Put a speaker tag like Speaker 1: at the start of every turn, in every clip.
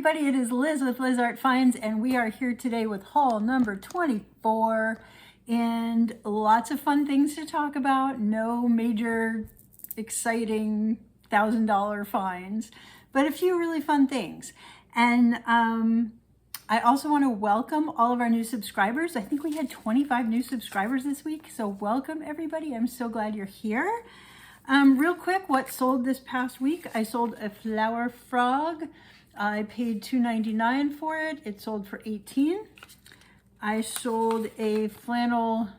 Speaker 1: everybody, it is Liz with Liz Art Finds, and we are here today with haul number 24, and lots of fun things to talk about. No major exciting $1,000 finds, but a few really fun things. And I also want to welcome all of our new subscribers. I think we had 25 new subscribers this week, so welcome everybody. I'm so glad you're here. Real quick, what sold this past week? I sold a flower frog. I paid $2.99 for it. It sold for $18. I sold a flannel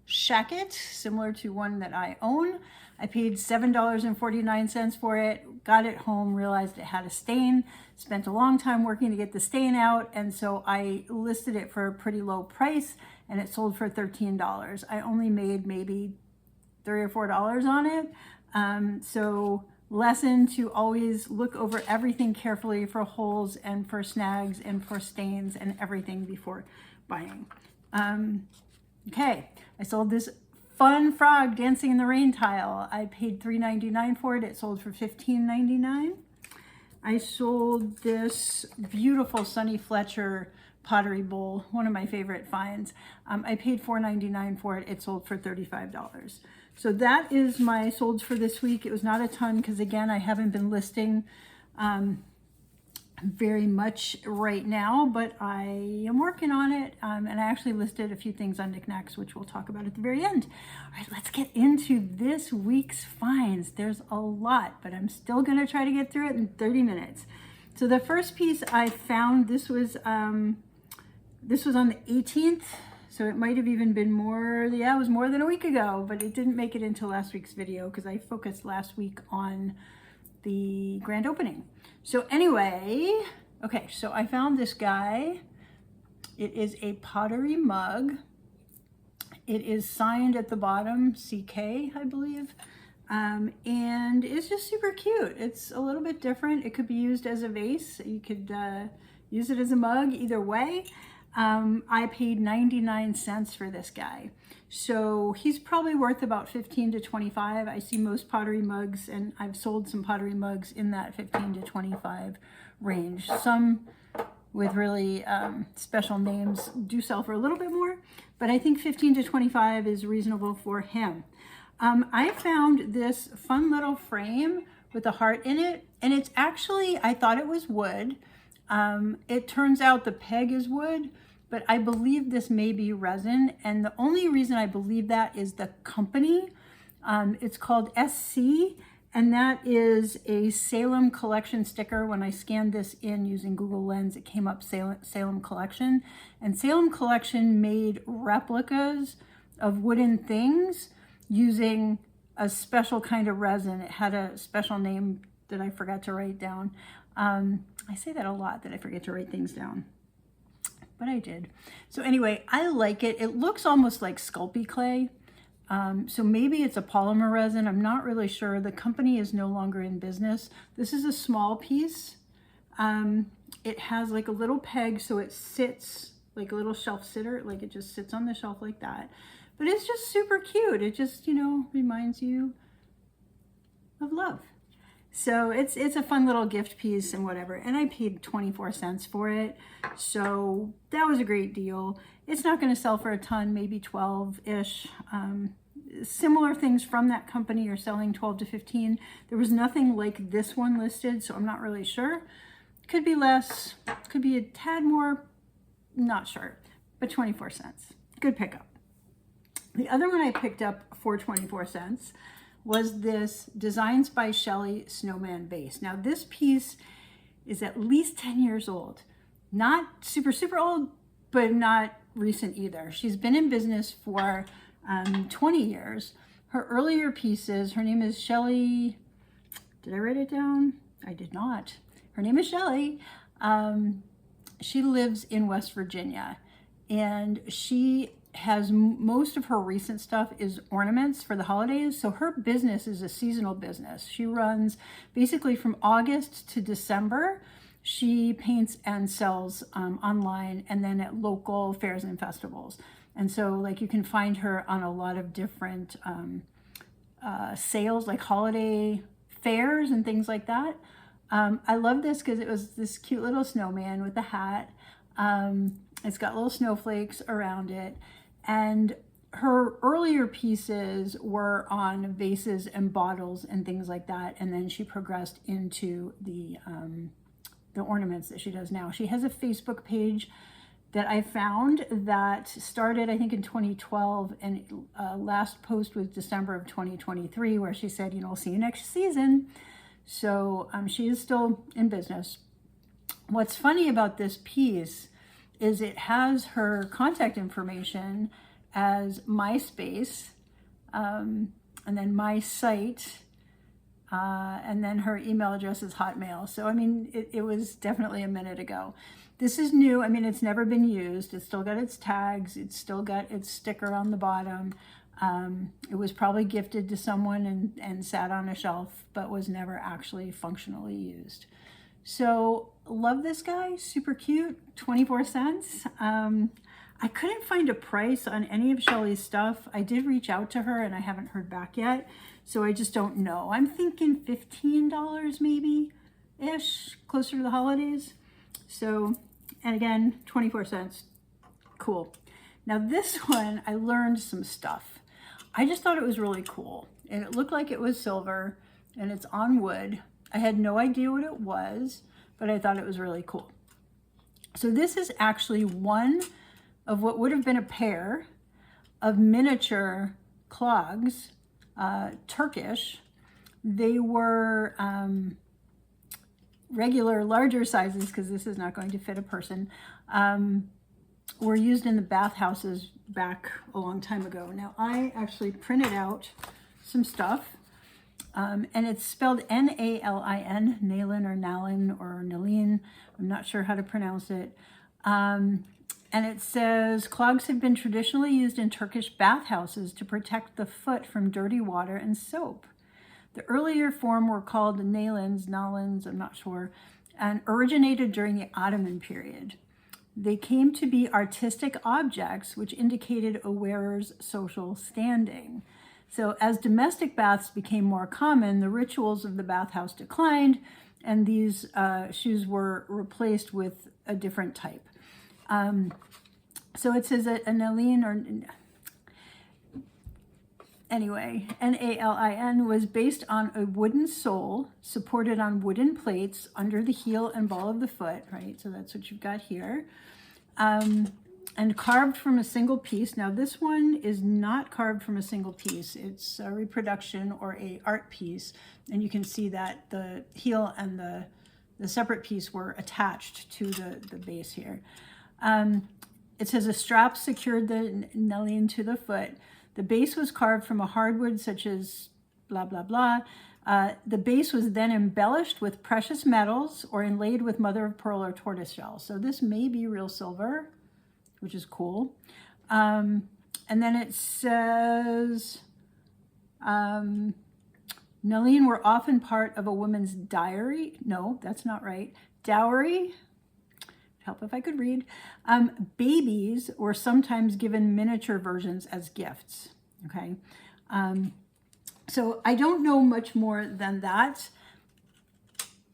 Speaker 1: shacket, similar to one that I own. I paid $7.49 for it, got it home, realized it had a stain, spent a long time working to get the stain out, and so I listed it for a pretty low price, and it sold for $13. I only made maybe $3 or $4 on it. So lesson to always look over everything carefully for holes and for snags and for stains and everything before buying. Okay, I sold this fun frog dancing in the rain tile. I paid $3.99 for it. It sold for $15.99. I sold this beautiful Sunny Fletcher pottery bowl, one of my favorite finds. I paid $4.99 for it. It sold for $35. So that is my solds for this week. It was not a ton because, again, I haven't been listing very much right now, but I am working on it. And I actually listed a few things on Knickknacks, which we'll talk about at the very end. All right, let's get into this week's finds. There's a lot, but I'm still going to try to get through it in 30 minutes. So the first piece I found, this was on the 18th. So it might have even been more, yeah, it was more than a week ago, but it didn't make it into last week's video because I focused last week on the grand opening. So anyway, okay, so I found this guy. It is a pottery mug. It is signed at the bottom, CK, I believe. And it's just super cute. It's a little bit different. It could be used as a vase. You could use it as a mug, either way. I paid 99 cents for this guy. So he's probably worth about 15 to 25. I see most pottery mugs, and I've sold some pottery mugs in that 15 to 25 range. Some with really special names do sell for a little bit more, but I think 15 to 25 is reasonable for him. I found this fun little frame with a heart in it, and it's actually, I thought it was wood. It turns out the peg is wood, but I believe this may be resin. And the only reason I believe that is the company. It's called SC, and that is a Salem Collection sticker. When I scanned this in using Google Lens, it came up Salem Collection. And Salem Collection made replicas of wooden things using a special kind of resin. It had a special name that I forgot to write down. I say that a lot, that I forget to write things down, but I did. So anyway, I like it. It looks almost like Sculpey clay. So maybe it's a polymer resin. I'm not really sure. The company is no longer in business. This is a small piece. It has like a little peg, so it sits like a little shelf sitter, like it just sits on the shelf like that. But it's just super cute. It just, you know, reminds you of love. So it's a fun little gift piece and whatever. And I paid 24 cents for it. So that was a great deal. It's not going to sell for a ton, maybe 12-ish. Similar things from that company are selling 12 to 15. There was nothing like this one listed, so I'm not really sure. Could be less, could be a tad more, not sure, but 24 cents. Good pickup. The other one I picked up for 24 cents was this Designs by Shelley snowman base. Now this piece is at least 10 years old. Not super, super old, but not recent either. She's been in business for 20 years. Her earlier pieces, her name is Shelley, did I write it down? I did not. Her name is Shelley. She lives in West Virginia, and she has most of her recent stuff is ornaments for the holidays. So her business is a seasonal business. She runs basically from August to December. She paints and sells online and then at local fairs and festivals. And so like you can find her on a lot of different sales, like holiday fairs and things like that. I love this because it was this cute little snowman with a hat. It's got little snowflakes around it. And her earlier pieces were on vases and bottles and things like that. And then she progressed into the ornaments that she does now. She has a Facebook page that I found that started, I think, in 2012, and last post was December of 2023, where she said, you know, I'll see you next season. So she is still in business. What's funny about this piece is it has her contact information as MySpace, and then my site, and then her email address is Hotmail. So, I mean, it was definitely a minute ago. This is new. I mean, it's never been used. It's still got its tags. It's still got its sticker on the bottom. It was probably gifted to someone and sat on a shelf, but was never actually functionally used. So, love this guy. Super cute. 24 cents. I couldn't find a price on any of Shelly's stuff. I did reach out to her and I haven't heard back yet. So I just don't know. I'm thinking $15 maybe ish, closer to the holidays. So, and again, 24 cents. Cool. Now this one, I learned some stuff. I just thought it was really cool. And it looked like it was silver and it's on wood. I had no idea what it was, but I thought it was really cool. So this is actually one of what would have been a pair of miniature clogs, Turkish. They were regular, larger sizes, because this is not going to fit a person, were used in the bathhouses back a long time ago. Now, I actually printed out some stuff, and it's spelled N-A-L-I-N, Nalin or Nalin or Nalin. I'm not sure how to pronounce it. And it says, clogs have been traditionally used in Turkish bathhouses to protect the foot from dirty water and soap. The earlier form were called nalins, I'm not sure, and originated during the Ottoman period. They came to be artistic objects which indicated a wearer's social standing. So as domestic baths became more common, the rituals of the bathhouse declined, and these shoes were replaced with a different type. So it says that a nalin, or anyway, N-A-L-I-N, was based on a wooden sole supported on wooden plates under the heel and ball of the foot, right? So that's what you've got here. And carved from a single piece. Now this one is not carved from a single piece. It's a reproduction or a art piece. And you can see that the heel and the separate piece were attached to the base here. It says a strap secured the nalin to the foot. The base was carved from a hardwood such as blah, blah, blah. The base was then embellished with precious metals or inlaid with mother of pearl or tortoise shell. So this may be real silver, which is cool. And then it says, nalin were often part of a woman's diary. No, that's not right. Dowry. Help if I could read. Babies were sometimes given miniature versions as gifts. Okay. So I don't know much more than that.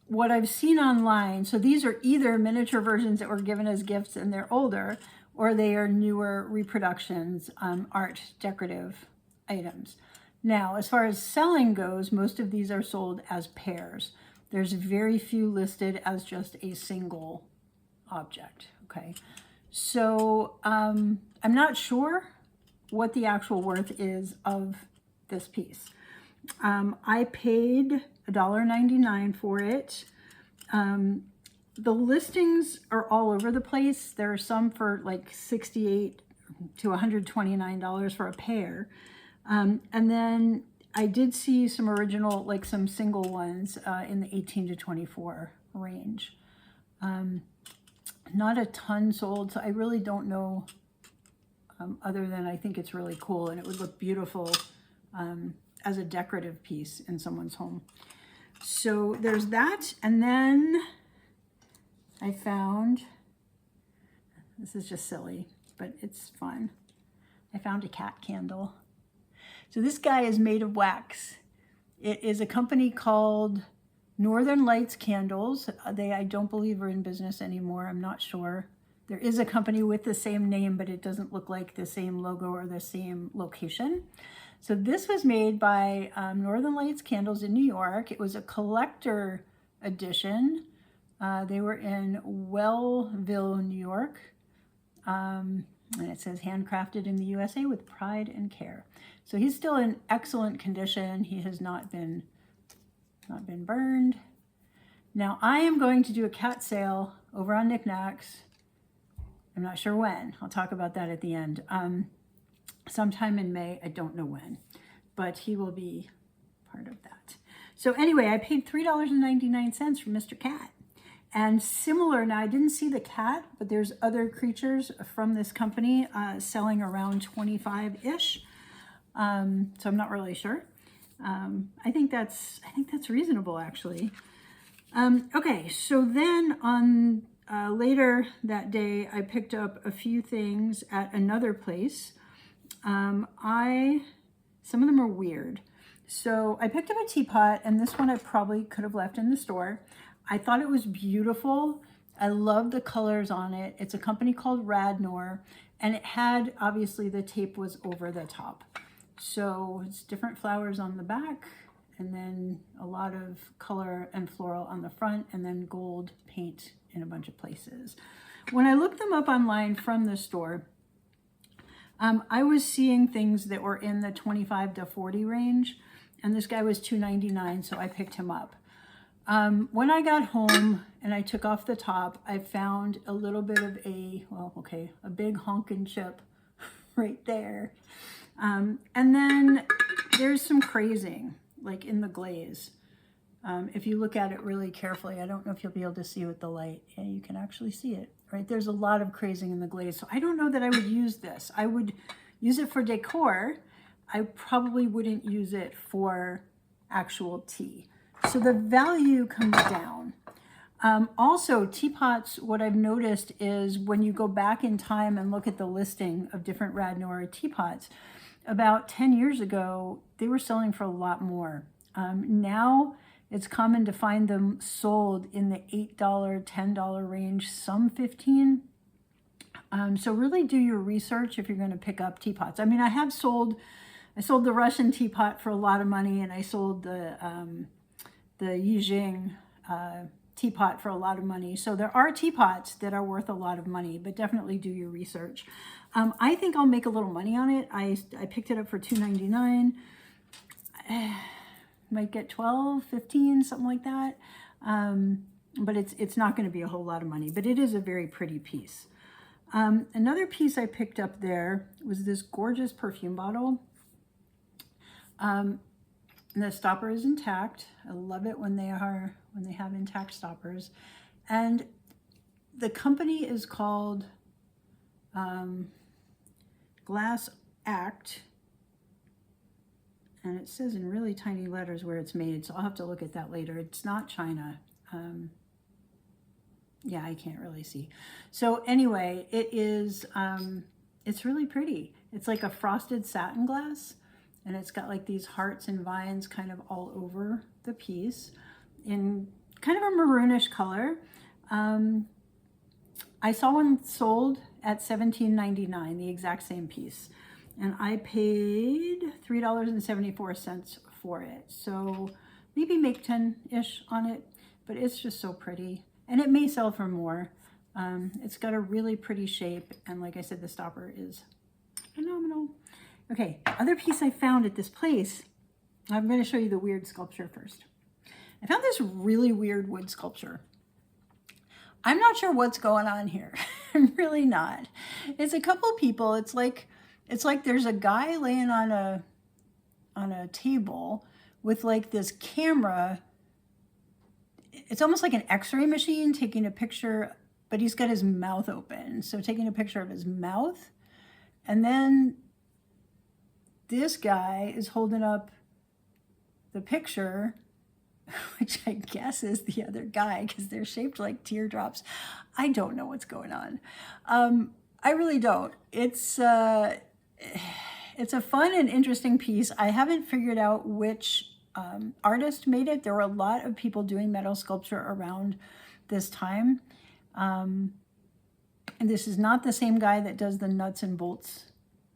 Speaker 1: What I've seen online, so these are either miniature versions that were given as gifts and they're older, or they are newer reproductions, art, decorative items. Now, as far as selling goes, most of these are sold as pairs. There's very few listed as just a single object, okay? So I'm not sure what the actual worth is of this piece. I paid $1.99 for it. The listings are all over the place. There are some for like $68 to $129 for a pair. And then I did see some original, like some single ones in the 18 to 24 range. Not a ton sold, so I really don't know, other than I think it's really cool and it would look beautiful as a decorative piece in someone's home. So there's that. And then I found, this is just silly, but it's fun. I found a cat candle. So this guy is made of wax. It is a company called Northern Lights candles. I don't believe are in business anymore. I'm not sure. There is a company with the same name, but it doesn't look like the same logo or the same location. So this was made by Northern Lights Candles in New York. It was a collector edition. They were in Wellville, New York. And it says handcrafted in the USA with pride and care. So he's still in excellent condition. He has not been burned. Now I am going to do a cat sale over on Knickknacks. I'm not sure when. I'll talk about that at the end. Sometime in May, I don't know when, but he will be part of that. So anyway, I paid $3.99 for Mr. Cat. And similar, now I didn't see the cat, but there's other creatures from this company selling around 25-ish. So I'm not really sure. I think that's reasonable, actually. Okay, so then on later that day, I picked up a few things at another place. Some of them are weird. So I picked up a teapot, and this one I probably could have left in the store. I thought it was beautiful. I love the colors on it. It's a company called Radnor, and it had, obviously the tape was over the top. So it's different flowers on the back, and then a lot of color and floral on the front, and then gold paint in a bunch of places. When I looked them up online from the store, I was seeing things that were in the 25 to 40 range, and this guy was $2.99, so I picked him up. When I got home and I took off the top, I found a little bit of a big honkin' chip right there. And then there's some crazing, like in the glaze. If you look at it really carefully, I don't know if you'll be able to see with the light. Yeah, you can actually see it, right? There's a lot of crazing in the glaze. So I don't know that I would use this. I would use it for decor. I probably wouldn't use it for actual tea. So the value comes down. Also, teapots, what I've noticed is when you go back in time and look at the listing of different Radnor teapots, about 10 years ago, they were selling for a lot more. Now it's common to find them sold in the $8, $10 range, some $15. So really do your research if you're going to pick up teapots. I mean, I sold the Russian teapot for a lot of money, and I sold the Yijing teapot for a lot of money. So there are teapots that are worth a lot of money, but definitely do your research. I think I'll make a little money on it. I picked it up for $2.99. Might get 12, 15, something like that. But it's not going to be a whole lot of money, but it is a very pretty piece. Another piece I picked up there was this gorgeous perfume bottle. The stopper is intact. I love it when they have intact stoppers. And the company is called Glass Act. And it says in really tiny letters where it's made, so I'll have to look at that later. It's not China. Yeah, I can't really see. So anyway, it is, it's really pretty. It's like a frosted satin glass. And it's got like these hearts and vines kind of all over the piece in kind of a maroonish color. I saw one sold at $17.99, the exact same piece. And I paid $3.74 for it. So maybe make 10-ish on it, but it's just so pretty. And it may sell for more. It's got a really pretty shape. And like I said, the stopper is phenomenal. Okay, other piece I found at this place, I'm going to show you the weird sculpture first. I found this really weird wood sculpture. I'm not sure what's going on here. I'm really not. It's a couple people. It's like there's a guy laying on a table with like this camera. It's almost like an X-ray machine taking a picture, but he's got his mouth open. So taking a picture of his mouth, and then this guy is holding up the picture, which I guess is the other guy because they're shaped like teardrops. I don't know what's going on. I really don't. It's a fun and interesting piece. I haven't figured out which artist made it. There were a lot of people doing metal sculpture around this time. And this is not the same guy that does the nuts and bolts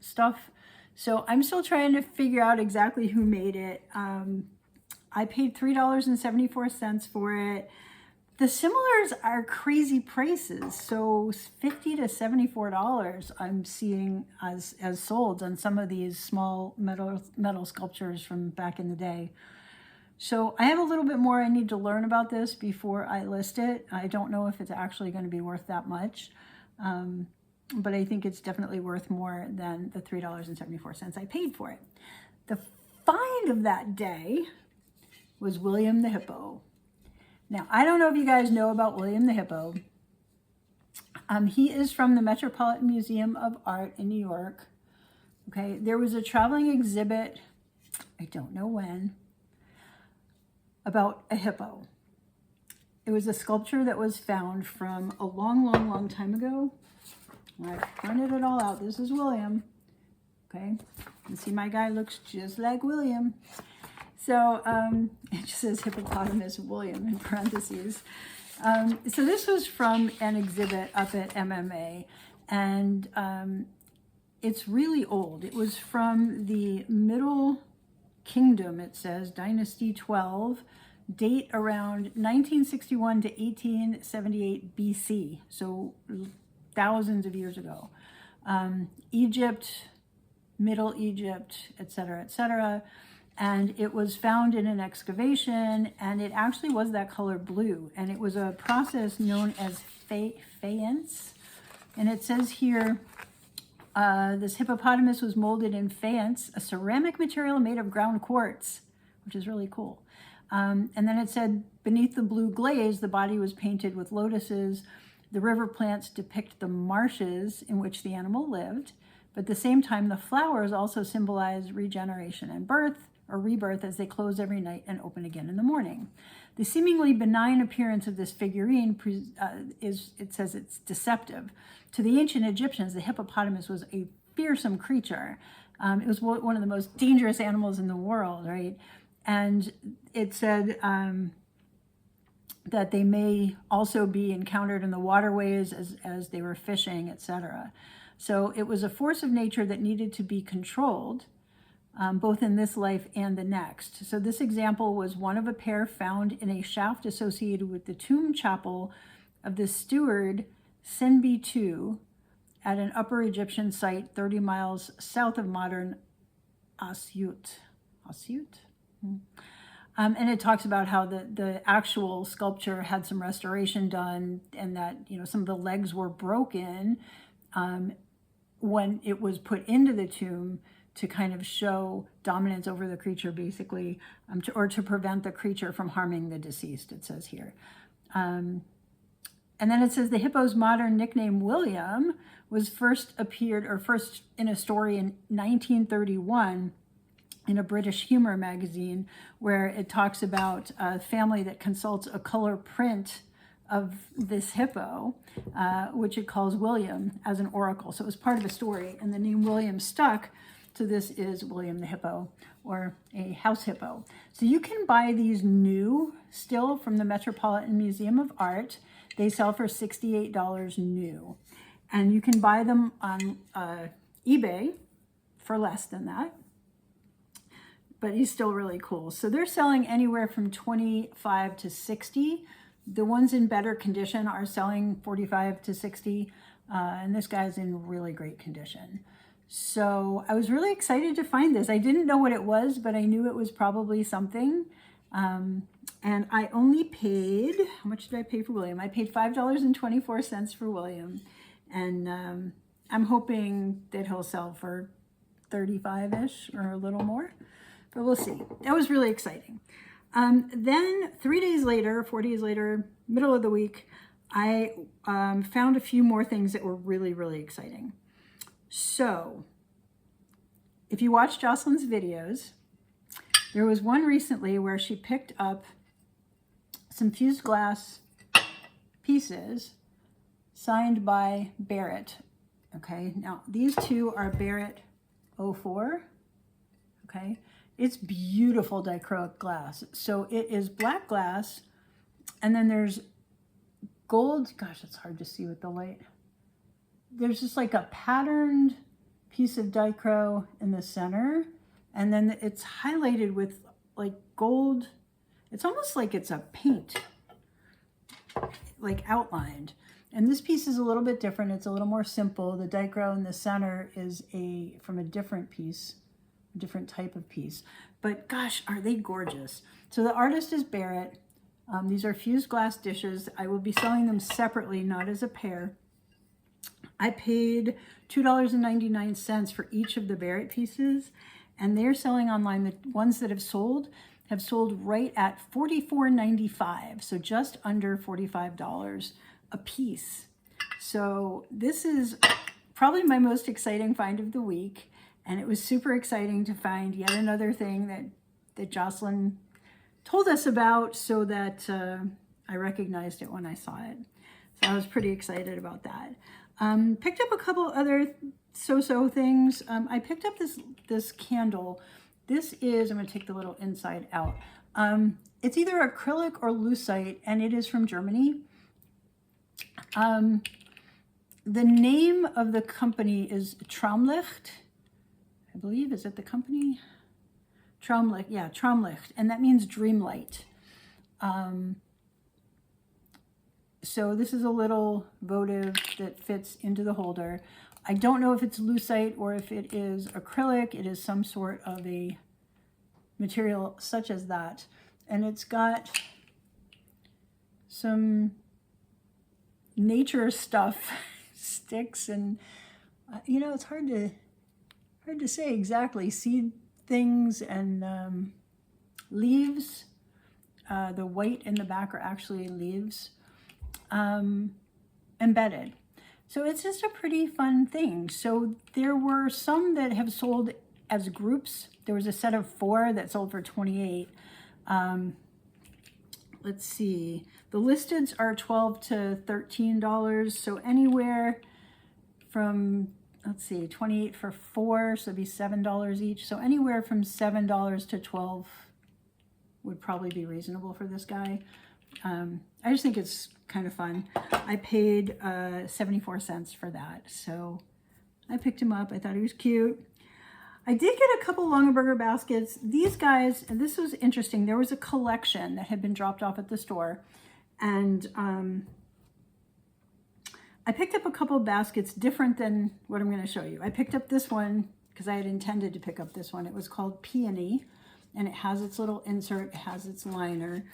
Speaker 1: stuff. So I'm still trying to figure out exactly who made it. I paid $3.74 for it. The similars are crazy prices. So $50 to $74 I'm seeing as sold on some of these small metal sculptures from back in the day. So I have a little bit more I need to learn about this before I list it. I don't know if it's actually going to be worth that much. But I think it's definitely worth more than the $3.74 I paid for it. The find of that day was William the Hippo. Now, I don't know if you guys know about William the Hippo. He is from the Metropolitan Museum of Art in New York. Okay, there was a traveling exhibit, I don't know when, about a hippo. It was a sculpture that was found from a long time ago. I printed it all out. This is William. Okay, you see my guy looks just like William. So it just says hippopotamus William in parentheses. So this was from an exhibit up at MMA, and it's really old. It was from the Middle Kingdom, it says, Dynasty 12, date around 1961 to 1878 BC, so thousands of years ago. Egypt, Middle Egypt, etc., etc. And it was found in an excavation, and it actually was that color blue. And it was a process known as faience. And it says here, this hippopotamus was molded in faience, a ceramic material made of ground quartz, which is really cool. And then it said, beneath the blue glaze, the body was painted with lotuses. The river plants depict the marshes in which the animal lived. But at the same time, the flowers also symbolize regeneration and birth, or rebirth, as they close every night and open again in the morning. The seemingly benign appearance of this figurine it says it's deceptive. To the ancient Egyptians, the hippopotamus was a fearsome creature. It was one of the most dangerous animals in the world, right? And it said that they may also be encountered in the waterways as they were fishing, etc. So it was a force of nature that needed to be controlled, both in this life and the next. So this example was one of a pair found in a shaft associated with the tomb chapel of the steward Senbi II at an Upper Egyptian site 30 miles south of modern Asyut. And it talks about how the actual sculpture had some restoration done, and that, you know, some of the legs were broken when it was put into the tomb to kind of show dominance over the creature, basically, or to prevent the creature from harming the deceased, it says here. And then it says the hippo's modern nickname, William, was first in a story in 1931 in a British humor magazine, where it talks about a family that consults a color print of this hippo, which it calls William as an oracle. So it was part of a story, and the name William stuck. So this is William the Hippo, or a house hippo. So you can buy these new still from the Metropolitan Museum of Art. They sell for $68 new. And you can buy them on eBay for less than that. But he's still really cool. So they're selling anywhere from $25 to $60. The ones in better condition are selling $45 to $60. And this guy's in really great condition. So I was really excited to find this. I didn't know what it was, but I knew it was probably something. And I only paid, how much did I pay for William? I paid $5.24 for William. And I'm hoping that he'll sell for 35-ish or a little more, but we'll see. That was really exciting. Then 4 days later, middle of the week, I found a few more things that were really, really exciting. So if you watch Jocelyn's videos, there was one recently where she picked up some fused glass pieces signed by Barrett. Okay, now these two are Barrett 04. Okay, It's beautiful dichroic glass. So it is black glass, and then there's gold. Gosh, it's hard to see with the light. There's just like a patterned piece of dichro in the center, and then it's highlighted with like gold. It's almost like it's a paint, like outlined. And this piece is a little bit different. It's a little more simple. The dichro in the center is from a different piece, a different type of piece. But gosh, are they gorgeous. So the artist is Barrett. These are fused glass dishes. I will be selling them separately, not as a pair. I paid $2.99 for each of the Barrett pieces, and they're selling online. The ones that have sold right at $44.95, so just under $45 a piece. So this is probably my most exciting find of the week, and it was super exciting to find yet another thing that Jocelyn told us about, so that I recognized it when I saw it. So I was pretty excited about that. Picked up a couple other so-so things. I picked up this candle. This is, I'm going to take the little inside out. It's either acrylic or lucite, and it is from Germany. The name of the company is Traumlicht, I believe. Is it the company? Traumlicht, yeah, Traumlicht, and that means dreamlight. So this is a little votive that fits into the holder. I don't know if it's lucite or if it is acrylic. It is some sort of a material such as that. And it's got some nature stuff, sticks, and you know, it's hard to say exactly. Seed things and leaves. The white in the back are actually leaves. Embedded. So it's just a pretty fun thing. So there were some that have sold as groups. There was a set of 4 that sold for $28. Let's see. The listeds are $12 to $13. So anywhere from, let's see, 28 for 4, so it'd be $7 each. So anywhere from $7 to $12 would probably be reasonable for this guy. I just think it's kind of fun. I paid 74 cents for that, so I picked him up. I thought he was cute. I did get a couple Longaberger baskets. These guys, and this was interesting, there was a collection that had been dropped off at the store, and I picked up a couple baskets different than what I'm going to show you. I picked up this one because I had intended to pick up this one. It was called Peony, and it has its little insert, it has its liner.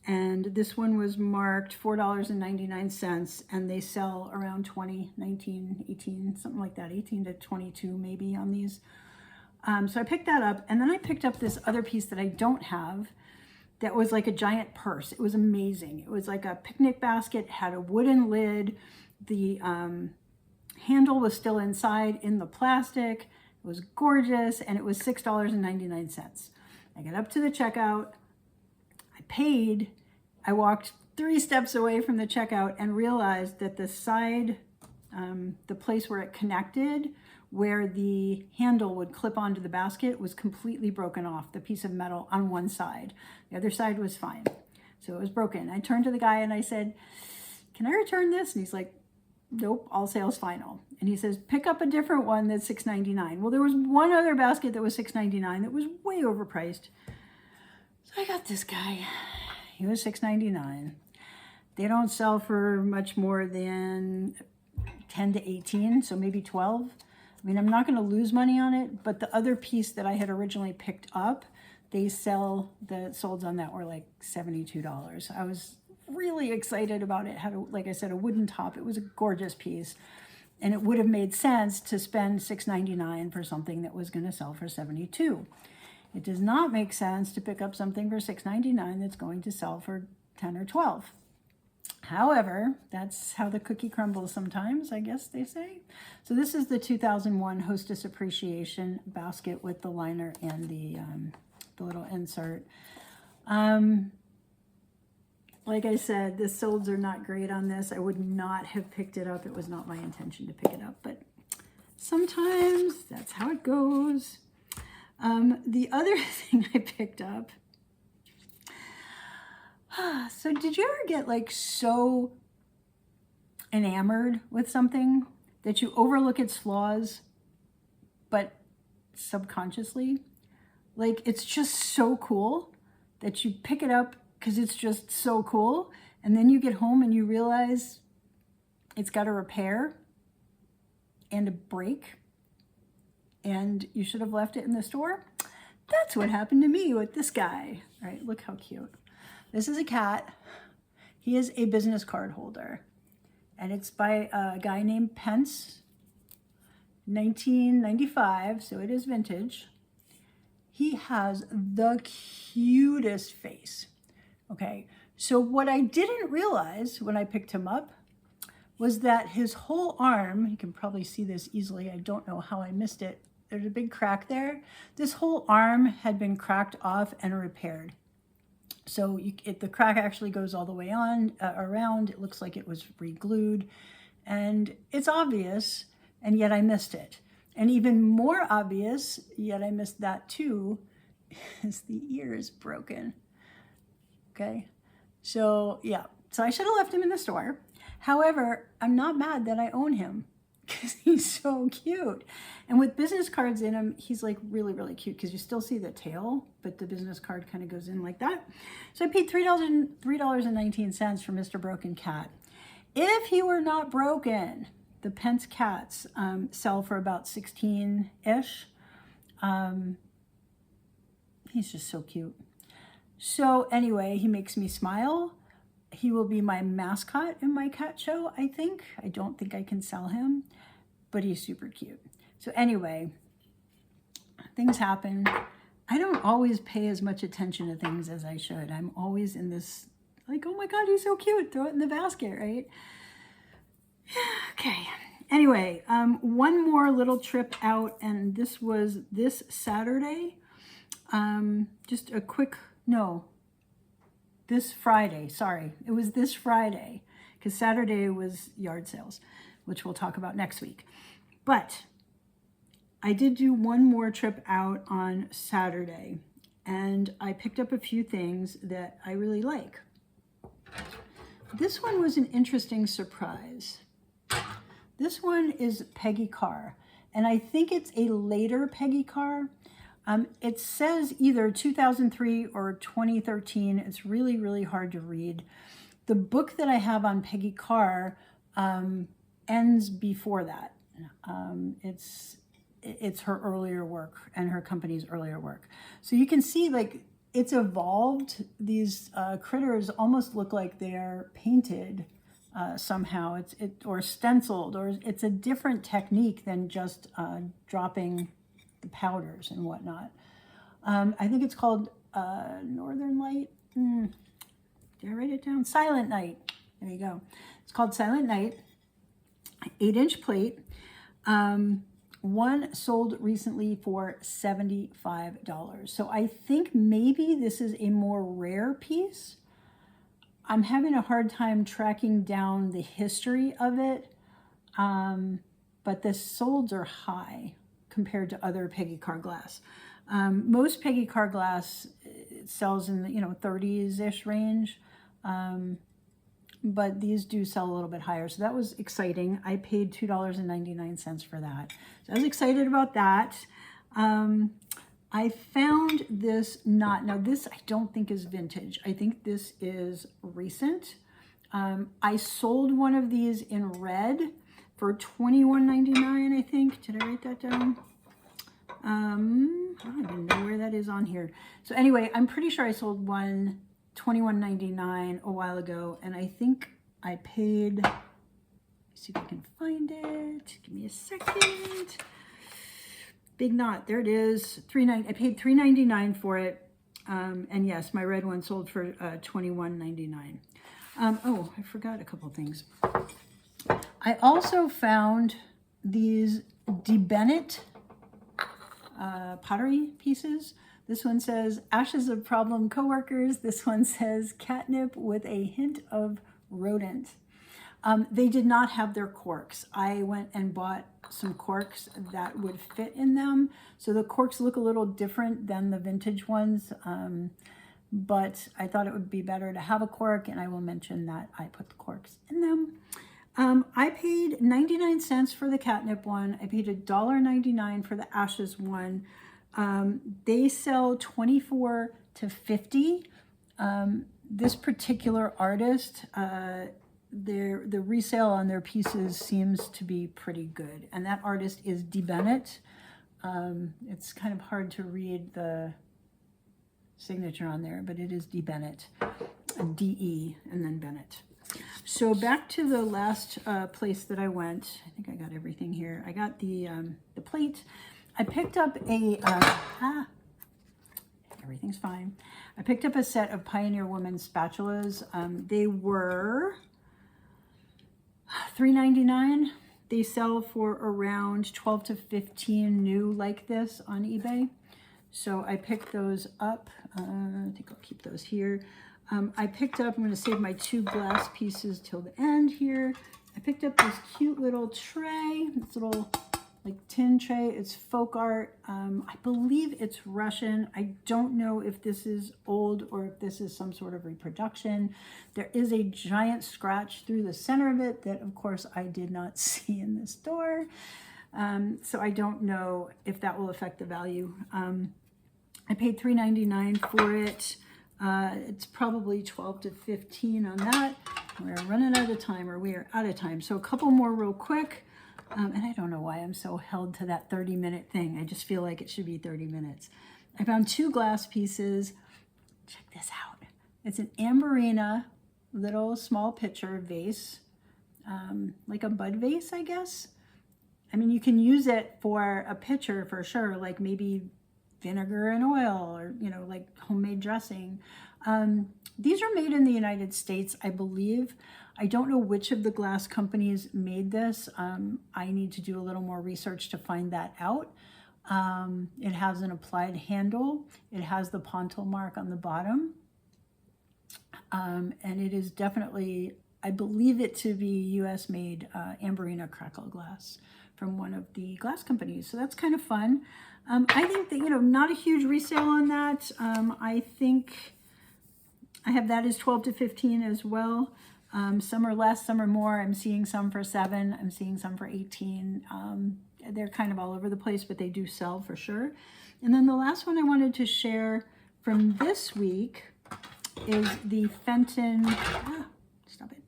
Speaker 1: And this one was marked $4.99, and they sell around 20, 19, 18, something like that, 18 to 22 maybe on these. So I picked that up, and then I picked up this other piece that I don't have that was like a giant purse. It was amazing. It was like a picnic basket, had a wooden lid. The handle was still inside in the plastic. It was gorgeous, and it was $6.99. I got up to the checkout. Paid. I walked 3 steps away from the checkout and realized that the side, the place where it connected, where the handle would clip onto the basket, was completely broken off, the piece of metal on one side. The other side was fine. So it was broken. I turned to the guy and I said, "Can I return this?" And he's like, "Nope, all sales final." And he says, "Pick up a different one that's $6.99. Well, there was one other basket that was $6.99 that was way overpriced. So I got this guy. He was $6.99. They don't sell for much more than 10 to 18, so maybe 12. I mean, I'm not going to lose money on it, but the other piece that I had originally picked up, they sell, the solds on that were like $72. I was really excited about it. It had, like I said, a wooden top. It was a gorgeous piece, and it would have made sense to spend $6.99 for something that was going to sell for $72. It does not make sense to pick up something for $6.99 that's going to sell for $10 or $12. However, that's how the cookie crumbles sometimes, I guess they say. So this is the 2001 Hostess Appreciation basket with the liner and the little insert. Like I said, the solds are not great on this. I would not have picked it up. It was not my intention to pick it up, but sometimes that's how it goes. The other thing I picked up, so did you ever get like so enamored with something that you overlook its flaws, but subconsciously? Like it's just so cool that you pick it up because it's just so cool. And then you get home and you realize it's got a repair and a break and you should have left it in the store. That's what happened to me with this guy. All right, look how cute. This is a cat. He is a business card holder. And it's by a guy named Pence, 1995, so it is vintage. He has the cutest face. Okay, so what I didn't realize when I picked him up was that his whole arm, you can probably see this easily, I don't know how I missed it. There's a big crack there. This whole arm had been cracked off and repaired. So the crack actually goes all the way on around. It looks like it was re-glued and it's obvious, and yet I missed it. And even more obvious, yet I missed that too, is the ear is broken. Okay, so yeah, so I should have left him in the store. However, I'm not mad that I own him because he's so cute. And with business cards in him, he's like really, really cute because you still see the tail, but the business card kind of goes in like that. So I paid $3.19 for Mr. Broken Cat. If he were not broken, the Pence cats sell for about 16-ish. He's just so cute. So anyway, he makes me smile. He will be my mascot in my cat show, I think. I don't think I can sell him, but he's super cute. So anyway, things happen. I don't always pay as much attention to things as I should. I'm always in this, like, oh my God, he's so cute. Throw it in the basket, right? Okay. Anyway, one more little trip out, and this was this Saturday. Just a quick, no, this Friday, sorry. It was this Friday, because Saturday was yard sales, which we'll talk about next week. But I did do one more trip out on Saturday, and I picked up a few things that I really like. This one was an interesting surprise. This one is Peggy Carr, and I think it's a later Peggy Carr. It says either 2003 or 2013. It's really, really hard to read. The book that I have on Peggy Carr ends before that. It's her earlier work and her company's earlier work. So you can see like it's evolved. These critters almost look like they're painted somehow. Or stenciled, or it's a different technique than just dropping the powders and whatnot. I think it's called Northern Light. Did I write it down? Silent Night. There you go. It's called Silent Night. 8-inch plate. One sold recently for $75. So I think maybe this is a more rare piece. I'm having a hard time tracking down the history of it, but the solds are high compared to other Peggy Carr glass. Most Peggy Carr glass sells in the 30s-ish range, but these do sell a little bit higher. So that was exciting. I paid $2.99 for that. So I was excited about that. I found this now this I don't think is vintage. I think this is recent. I sold one of these in red for $21.99, I think. Did I write that down? I don't even know where that is on here. So anyway, I'm pretty sure I sold one $21.99 a while ago, and I think I paid, let's see if I can find it. Give me a second. Big knot, there it is. I paid $3.99 for it. And yes, my red one sold for $21.99. Oh, I forgot a couple things. I also found these DeBennett pottery pieces. This one says ashes of problem coworkers. This one says catnip with a hint of rodent. They did not have their corks. I went and bought some corks that would fit in them. So the corks look a little different than the vintage ones, but I thought it would be better to have a cork, and I will mention that I put the corks in them. I paid 99 cents for the catnip one. I paid $1.99 for the ashes one. They sell 24 to 50. This particular artist, the resale on their pieces seems to be pretty good. And that artist is D. Bennett. It's kind of hard to read the signature on there, but it is D. Bennett, D-E, and then Bennett. So back to the last place that I went. I think I got everything here. I got the plate. I picked up everything's fine. I picked up a set of Pioneer Woman spatulas. They were $3.99. They sell for around 12 to 15 new like this on eBay. So I picked those up. I think I'll keep those here. I picked up, I'm going to save my 2 glass pieces till the end here. I picked up this cute little tray, this little like tin tray. It's folk art. I believe it's Russian. I don't know if this is old or if this is some sort of reproduction. There is a giant scratch through the center of it that, of course, I did not see in the store. So I don't know if that will affect the value. I paid $3.99 for it. It's probably 12 to 15 on that. We're running out of time, or we are out of time. So a couple more real quick. And I don't know why I'm so held to that 30-minute thing. I just feel like it should be 30 minutes. I found 2 glass pieces. Check this out. It's an Amberina little small pitcher vase, like a bud vase, I guess. I mean, you can use it for a pitcher for sure, like maybe vinegar and oil, or, you know, like homemade dressing. These are made in the United States, I believe. I don't know which of the glass companies made this. I need to do a little more research to find that out. It has an applied handle. It has the pontil mark on the bottom. And it is definitely, I believe it to be US made Amberina crackle glass from one of the glass companies. So that's kind of fun. I think that, you know, not a huge resale on that. I think I have that as 12 to 15 as well. Some are less, some are more. I'm seeing some for 7. I'm seeing some for 18. They're kind of all over the place, but they do sell for sure. And then the last one I wanted to share from this week is the Fenton, stop it,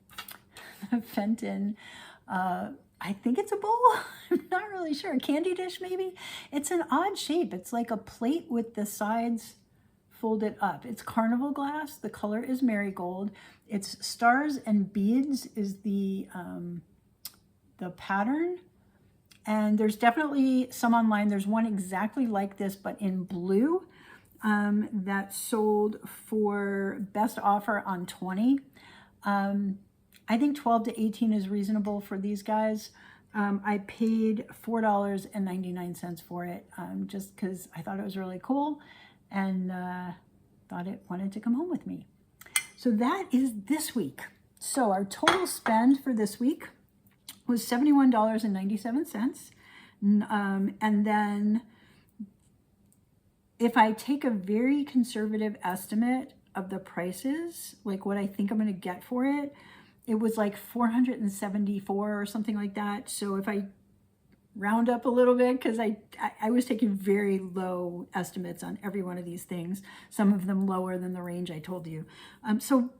Speaker 1: Fenton, I think it's a bowl. I'm not really sure. A candy dish, maybe? It's an odd shape. It's like a plate with the sides folded up. It's carnival glass. The color is marigold. It's stars and beads is the pattern. And there's definitely some online. There's one exactly like this, but in blue, that sold for best offer on 20. I think 12 to 18 is reasonable for these guys. I paid $4.99 for it, just because I thought it was really cool and thought it wanted to come home with me. So that is this week. So our total spend for this week was $71.97. And then if I take a very conservative estimate of the prices, like what I think I'm going to get for it, it was like 474 or something like that. So if I round up a little bit, because I was taking very low estimates on every one of these things, some of them lower than the range I told you. So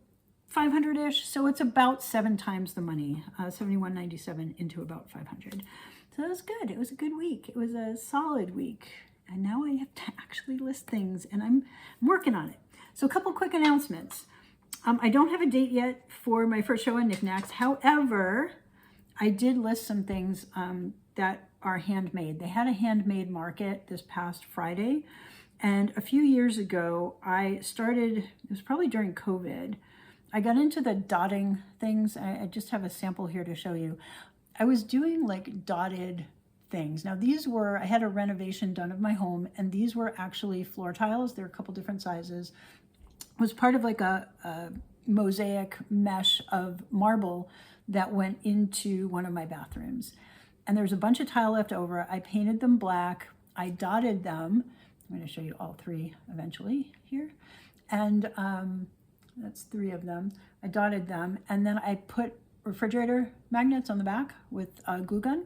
Speaker 1: 500-ish, so it's about 7 times the money, $71.97 into about 500. So that was good. It was a good week. It was a solid week. And now I have to actually list things, and I'm working on it. So a couple quick announcements. I don't have a date yet for my first show on knickknacks. However, I did list some things that are handmade. They had a handmade market this past Friday. And a few years ago, I started, it was probably during COVID, I got into the dotting things. I just have a sample here to show you. I was doing like dotted things. Now these were, I had a renovation done of my home, and these were actually floor tiles. They're a couple different sizes. It was part of like a mosaic mesh of marble that went into one of my bathrooms. And there's a bunch of tile left over. I painted them black. I dotted them. I'm going to show you all three eventually here. And that's three of them. I dotted them. And then I put refrigerator magnets on the back with a glue gun.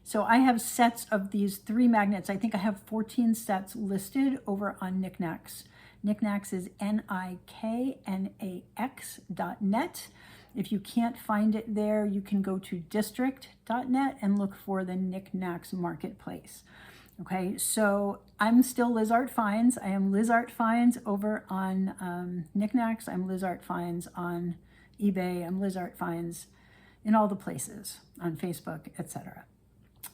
Speaker 1: So I have sets of these 3 magnets. I think I have 14 sets listed over on Knickknacks. Knickknacks is Niknax.net. If you can't find it there, you can go to district.net and look for the Knickknacks Marketplace. Okay, so I'm still Liz Art Finds. I am Liz Art Finds over on Knickknacks. I'm Liz Art Finds on eBay. I'm Liz Art Finds in all the places, on Facebook, etc.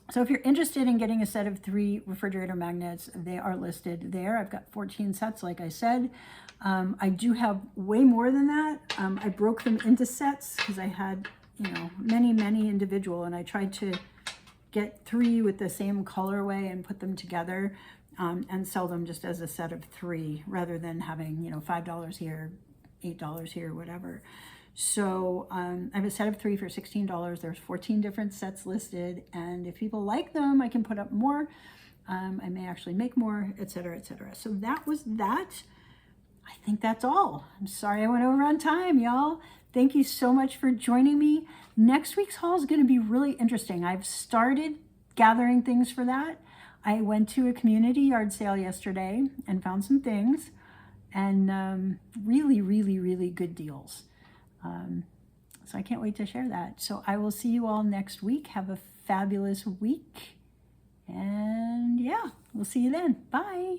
Speaker 1: So if you're interested in getting a set of 3 refrigerator magnets, they are listed there. I've got 14 sets, like I said. I do have way more than that. I broke them into sets because I had, many individual, and I tried to get 3 with the same colorway and put them together and sell them just as a set of 3 rather than having, $5 here, $8 here, whatever. So I have a set of 3 for $16. There's 14 different sets listed, and if people like them, I can put up more. I may actually make more, etc., etc. So that was that. I think that's all. I'm sorry I went over on time, y'all. Thank you so much for joining me. Next week's haul is going to be really interesting. I've started gathering things for that. I went to a community yard sale yesterday and found some things, and really, really, really good deals. So I can't wait to share that. So I will see you all next week. Have a fabulous week. And yeah, we'll see you then. Bye.